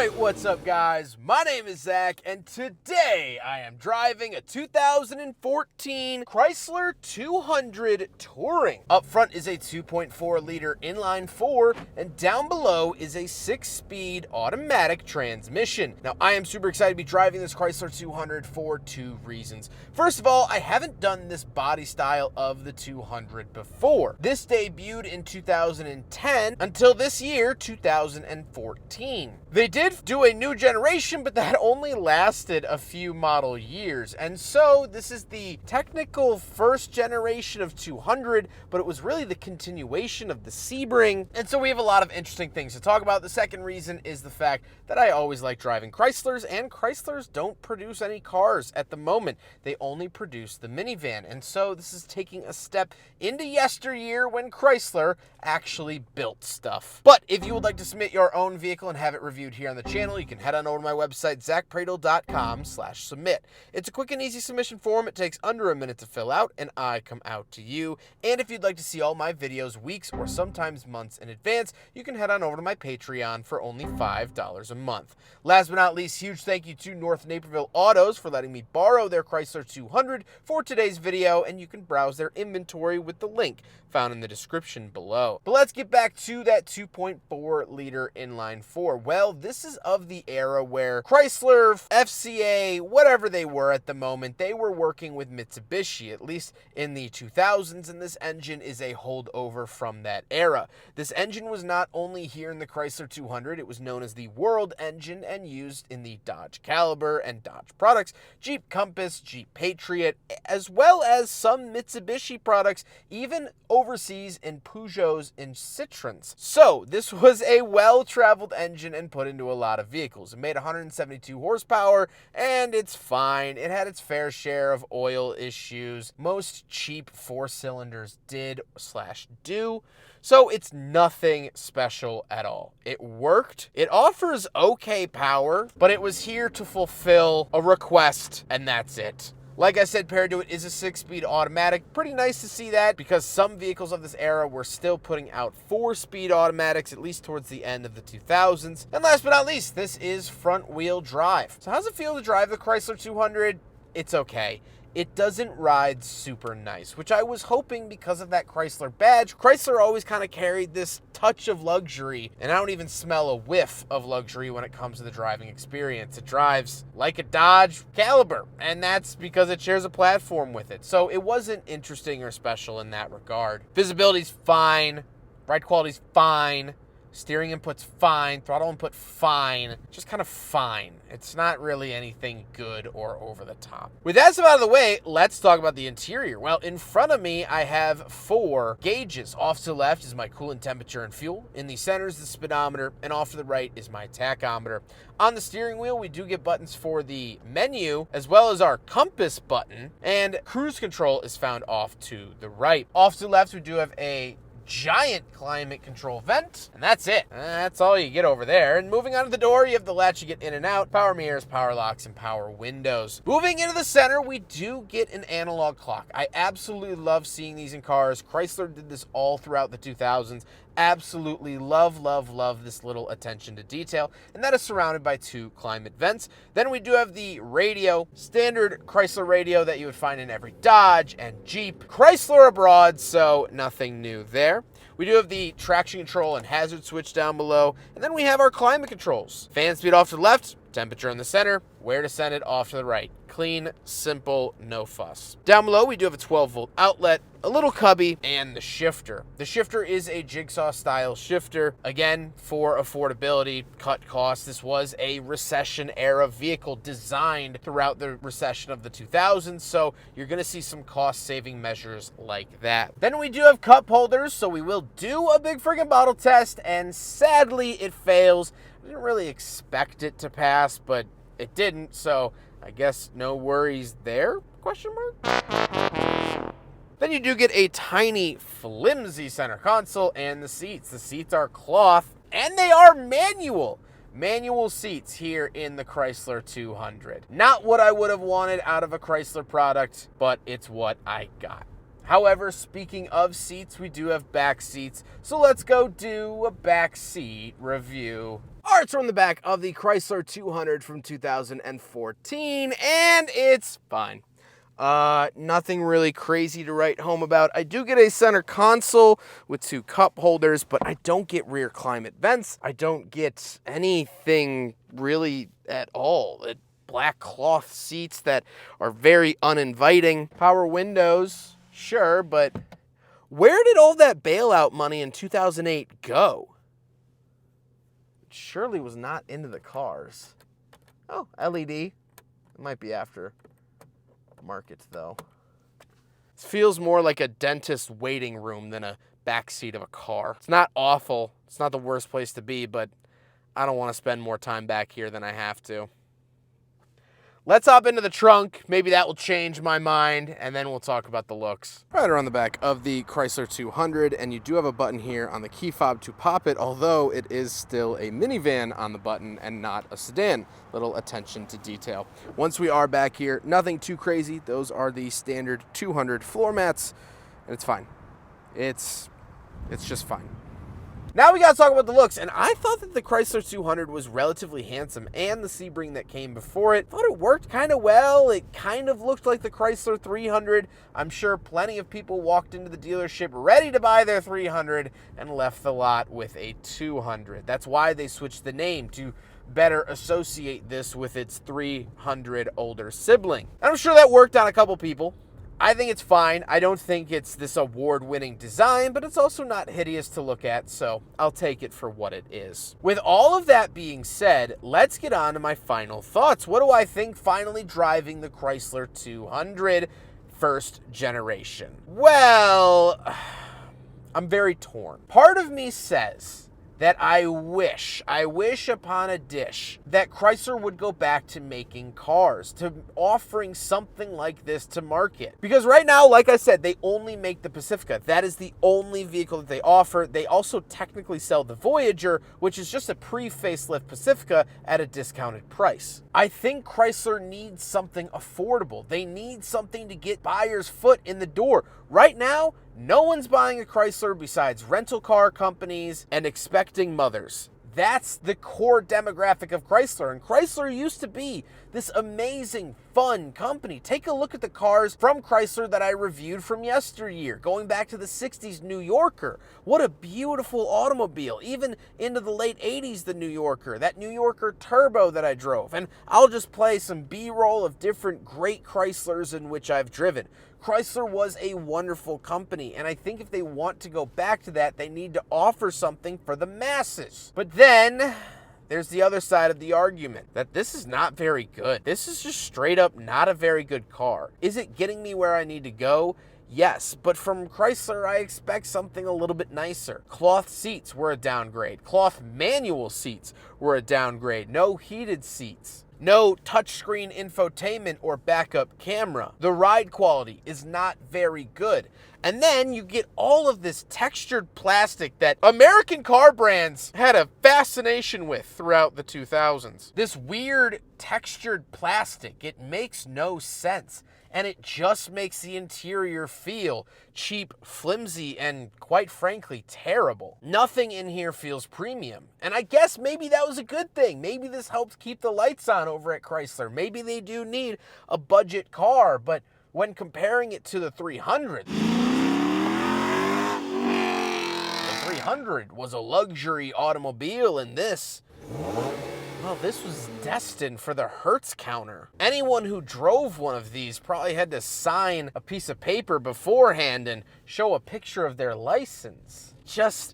Alright, what's up guys? My name is Zach, and today I am driving a 2014 Chrysler 200 Touring. Up front is a 2.4 liter inline 4, and down below is a 6-speed automatic transmission. Now I am super excited to be driving this Chrysler 200 for two reasons. First of all, I haven't done this body style of the 200 before. This debuted in 2010 until this year, 2014. They did do a new generation, but that only lasted a few model years. And so this is the technical first generation of 200, but it was really the continuation of the Sebring. And so we have a lot of interesting things to talk about. The second reason is the fact that I always like driving Chryslers, and Chryslers don't produce any cars at the moment. They only produce the minivan. And so this is taking a step into yesteryear when Chrysler actually built stuff. But if you would like to submit your own vehicle and have it reviewed here on the channel, you can head on over to my website, zackpradel.com/submit. It's a quick and easy submission form. It takes under a minute to fill out, and I come out to you. And if you'd like to see all my videos weeks or sometimes months in advance, you can head on over to my Patreon for only $5 a month. Last but not least, huge thank you to North Naperville Autos for letting me borrow their Chrysler 200 for today's video, and you can browse their inventory with the link found in the description below. But let's get back to that 2.4 liter inline 4. Well, this is of the era where Chrysler, FCA, whatever they were at the moment, they were working with Mitsubishi, at least in the 2000s, and this engine is a holdover from that era. This engine was not only here in the Chrysler 200, it was known as the World engine and used in the Dodge Caliber and Dodge products, Jeep Compass, Jeep Patriot, as well as some Mitsubishi products, even overseas in Peugeots and Citroens. So this was a well-traveled engine and put into a lot of vehicles. It made 172 horsepower, and it's fine. It had its fair share of oil issues. Most cheap 4-cylinders did/do. So it's nothing special at all. It worked. It offers okay power, but it was here to fulfill a request, and that's it. Like I said, paired to it is a 6-speed automatic. Pretty nice to see that, because some vehicles of this era were still putting out 4-speed automatics, at least towards the end of the 2000s. And last but not least, this is front-wheel drive. So how does it feel to drive the Chrysler 200? It's okay. It doesn't ride super nice, which I was hoping because of that Chrysler badge. Chrysler always kind of carried this touch of luxury, and I don't even smell a whiff of luxury when it comes to the driving experience. It drives like a Dodge Caliber, and that's because it shares a platform with it. So it wasn't interesting or special in that regard. Visibility's fine, ride quality's fine, steering input's fine, throttle input fine, just kind of fine. It's not really anything good or over the top. With that stuff out of the way, let's talk about the interior. Well, in front of me, I have 4 gauges. Off to the left is my coolant temperature and fuel. In the center is the speedometer, and off to the right is my tachometer. On the steering wheel, we do get buttons for the menu, as well as our compass button, and cruise control is found off to the right. Off to the left, we do have a giant climate control vent, and that's it. That's all you get over there. And moving on to the door, you have the latch you get in and out, power mirrors, power locks, and power windows. Moving into the center, we do get an analog clock. I absolutely love seeing these in cars. Chrysler did this all throughout the 2000s. Absolutely love, love, love this little attention to detail, and that is surrounded by 2 climate vents. Then we do have the radio, standard Chrysler radio that you would find in every Dodge and Jeep. Chrysler abroad, so nothing new there. We do have the traction control and hazard switch down below, and then we have our climate controls. Fan speed off to the left, temperature in the center, where to send it off to the right. Clean, simple, no fuss. Down below, we do have a 12-volt outlet, a little cubby, and the shifter. The shifter is a jigsaw-style shifter. Again, for affordability, cut costs. This was a recession-era vehicle designed throughout the recession of the 2000s, so you're going to see some cost-saving measures like that. Then we do have cup holders, so we will do a big friggin' bottle test, and sadly, it fails. I didn't really expect it to pass, but it didn't, so I guess no worries there? Question mark? Then you do get a tiny, flimsy center console and the seats. The seats are cloth, and they are manual. Manual seats here in the Chrysler 200. Not what I would have wanted out of a Chrysler product, but it's what I got. However, speaking of seats, we do have back seats, so let's go do a back seat review. All right, so we're in the back of the Chrysler 200 from 2014, and it's fine. Nothing really crazy to write home about. I do get a center console with 2 cup holders, but I don't get rear climate vents. I don't get anything really at all. Black cloth seats that are very uninviting. Power windows, sure, but where did all that bailout money in 2008 go? It surely was not into the cars. Oh, LED. It might be after market, though. This feels more like a dentist waiting room than a backseat of a car. It's not awful. It's not the worst place to be, but I don't want to spend more time back here than I have to. Let's hop into the trunk. Maybe that will change my mind, and then we'll talk about the looks. Right around the back of the Chrysler 200, and you do have a button here on the key fob to pop it, although it is still a minivan on the button and not a sedan. Little attention to detail. Once we are back here, nothing too crazy. Those are the standard 200 floor mats, and it's fine. It's just fine. Now we gotta talk about the looks, and I thought that the Chrysler 200 was relatively handsome, and the Sebring that came before it. Thought it worked kind of well. It kind of looked like the Chrysler 300. I'm sure plenty of people walked into the dealership ready to buy their 300 and left the lot with a 200. That's why they switched the name, to better associate this with its 300 older sibling. And I'm sure that worked on a couple people. I think it's fine. I don't think it's this award-winning design, but it's also not hideous to look at, so I'll take it for what it is. With all of that being said, let's get on to my final thoughts. What do I think finally driving the Chrysler 200 first generation? Well, I'm very torn. Part of me says that I wish upon a dish that Chrysler would go back to making cars, to offering something like this to market. Because right now, like I said, they only make the Pacifica. That is the only vehicle that they offer. They also technically sell the Voyager, which is just a pre-facelift Pacifica at a discounted price. I think Chrysler needs something affordable. They need something to get buyers' foot in the door. Right now, no one's buying a Chrysler besides rental car companies and expecting mothers. That's the core demographic of Chrysler. And Chrysler used to be this amazing, fun company. Take a look at the cars from Chrysler that I reviewed from yesteryear, going back to the 60s New Yorker. What a beautiful automobile. Even into the late 80s, the New Yorker, that New Yorker Turbo that I drove. And I'll just play some B-roll of different great Chryslers in which I've driven. Chrysler was a wonderful company, and I think if they want to go back to that, they need to offer something for the masses. But then there's the other side of the argument, that this is not very good. This is just straight up not a very good car. Is it getting me where I need to go? Yes, but from Chrysler, I expect something a little bit nicer. Cloth seats were a downgrade. Cloth manual seats were a downgrade. No heated seats. No touchscreen infotainment or backup camera. The ride quality is not very good. And then you get all of this textured plastic that American car brands had a fascination with throughout the 2000s. This weird textured plastic, it makes no sense. And it just makes the interior feel cheap, flimsy, and quite frankly, terrible. Nothing in here feels premium. And I guess maybe that was a good thing. Maybe this helps keep the lights on over at Chrysler. Maybe they do need a budget car, but when comparing it to the 300, the 300 was a luxury automobile, and this, well, this was destined for the Hertz counter. Anyone who drove one of these probably had to sign a piece of paper beforehand and show a picture of their license.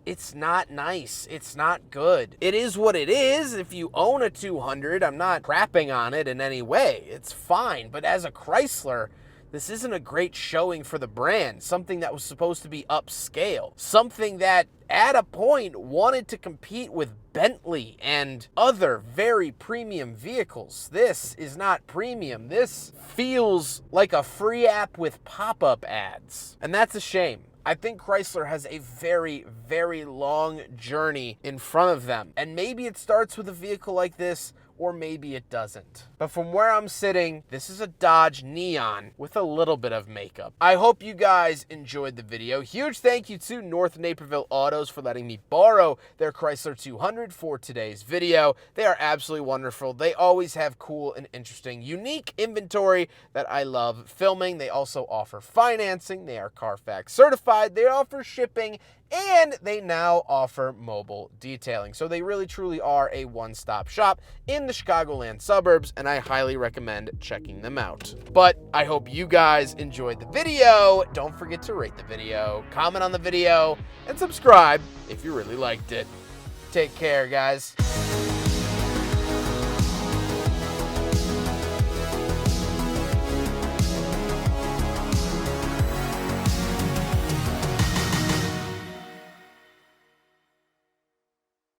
It's not nice. It's not good. It is what it is. If you own a 200, I'm not crapping on it in any way. It's fine. But as a Chrysler, this isn't a great showing for the brand. Something that was supposed to be upscale. Something that, at a point, wanted to compete with Bentley and other very premium vehicles. This is not premium. This feels like a free app with pop-up ads. And that's a shame. I think Chrysler has a very, very long journey in front of them. And maybe it starts with a vehicle like this, or maybe it doesn't. But from where I'm sitting, this is a Dodge Neon with a little bit of makeup. I hope you guys enjoyed the video. Huge thank you to North Naperville Autos for letting me borrow their Chrysler 200 for today's video. They are absolutely wonderful. They always have cool and interesting, unique inventory that I love filming. They also offer financing. They are Carfax certified. They offer shipping, and they now offer mobile detailing. So they really truly are a one-stop shop in the Chicagoland suburbs, and I highly recommend checking them out. But I hope you guys enjoyed the video. Don't forget to rate the video, comment on the video, and subscribe if you really liked it. Take care, guys.